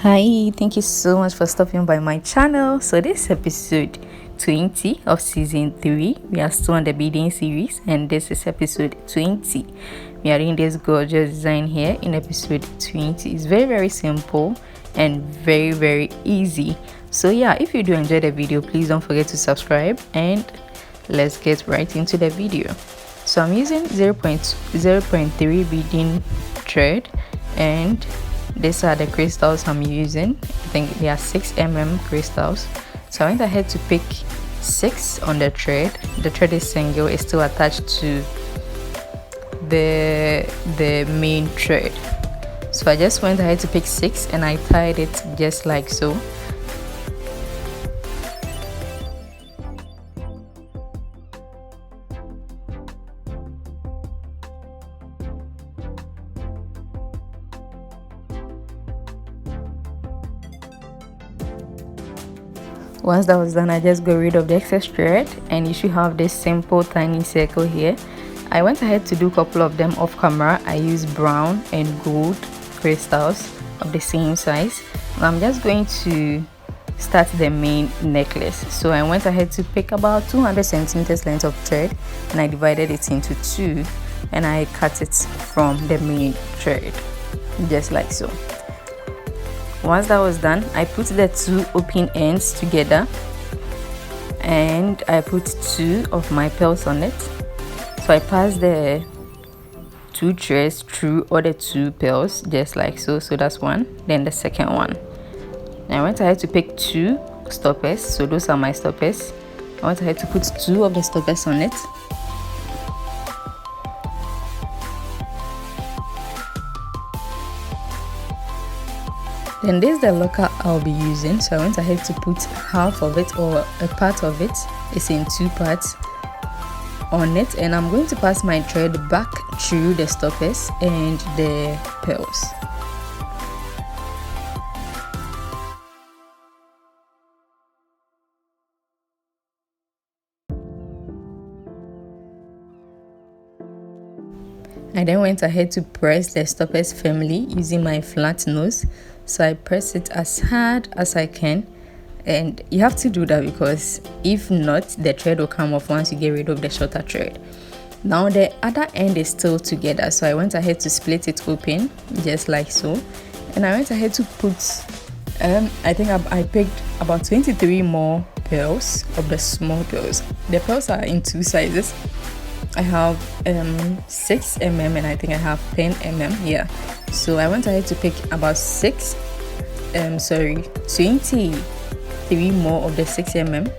Hi, thank you so much for stopping by my channel. So this is episode 20 of season 3. We are still on the beading series and this is episode 20. We are doing this gorgeous design here in episode 20. It's very simple and very easy. So yeah, if you do enjoy the video, please don't forget to subscribe and let's get right into the video. So I'm using 0.3 beading thread and these are the crystals I'm using. I think they are 6mm crystals. So I went ahead to pick 6 on the thread. The thread is single, it's still attached to the main thread. So I just went ahead to pick 6 and I tied it just like so. Once that was done, I just got rid of the excess thread and you should have this simple tiny circle here. I went ahead to do a couple of them off camera. I used brown and gold crystals of the same size. Now I'm just going to start the main necklace. So I went ahead to pick about 200 centimeters length of thread and I divided it into 2 and I cut it from the main thread just like so. Once that was done, I put the 2 open ends together and I put 2 of my pearls on it. So I passed the 2 threads through all the 2 pearls just like so. So that's one, then the second one. I went ahead to pick 2 stoppers, so those are my stoppers. I went ahead to put 2 of the stoppers on it. Then this is the locker I'll be using, so I went ahead to put half of it or a part of it. It's in 2 parts on it, and I'm going to pass my thread back through the stoppers and the pearls. I then went ahead to press the stoppers firmly using my flat nose. So I press it as hard as I can, and you have to do that because if not, the thread will come off once you get rid of the shorter thread. Now the other end is still together, so I went ahead to split it open just like so, and I went ahead to put I think I picked about 23 more pearls of the small pearls. The pearls are in 2 sizes. I have 6mm and I think I have 10mm. Yeah, so I went ahead to pick about 23 more of the 6mm.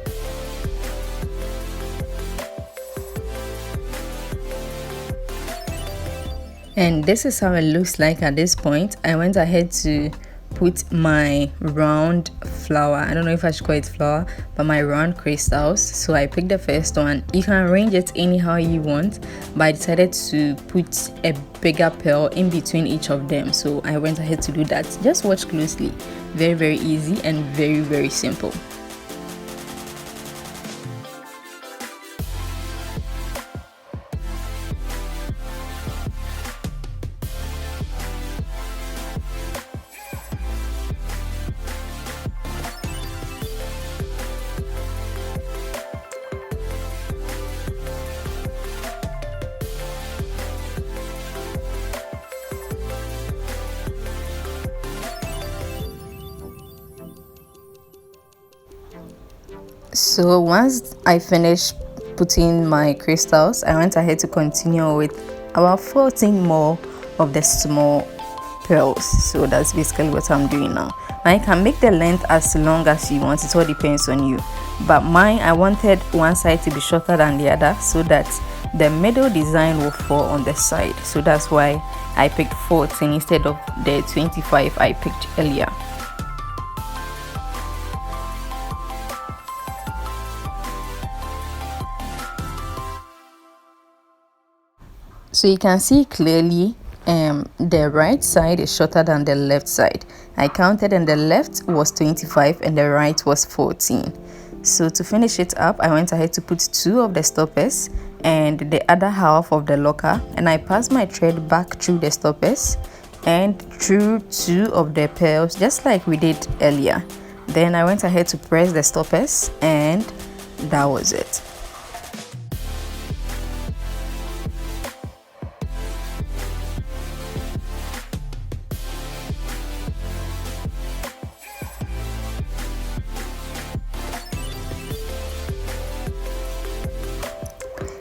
And this is how it looks like at this point. I went ahead to put my round flower, I don't know if I should call it flower, but my round crystals. So I picked the first one. You can arrange it anyhow you want, but I decided to put a bigger pearl in between each of them, so I went ahead to do that. Just watch closely. Very easy and very simple. So once I finished putting my crystals, I went ahead to continue with about 14 more of the small pearls. So that's basically what I'm doing now. Now you can make the length as long as you want, it all depends on you, but mine, I wanted one side to be shorter than the other so that the middle design will fall on the side. So that's why I picked 14 instead of the 25 I picked earlier. So you can see clearly the right side is shorter than the left side. I counted and the left was 25 and the right was 14. So to finish it up, I went ahead to put 2 of the stoppers and the other half of the locker, and I passed my thread back through the stoppers and threw 2 of the pearls just like we did earlier. Then I went ahead to press the stoppers, and that was it.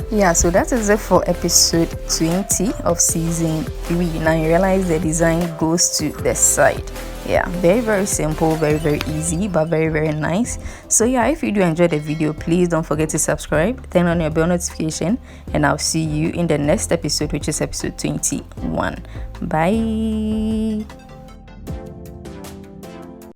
Yeah, so that is it for episode 20 of season 3. Now you realize the design goes to the side. Yeah, very simple, very easy, but very nice. So yeah, if you do enjoy the video, please don't forget to subscribe, turn on your bell notification, and I'll see you in the next episode, which is episode 21. Bye.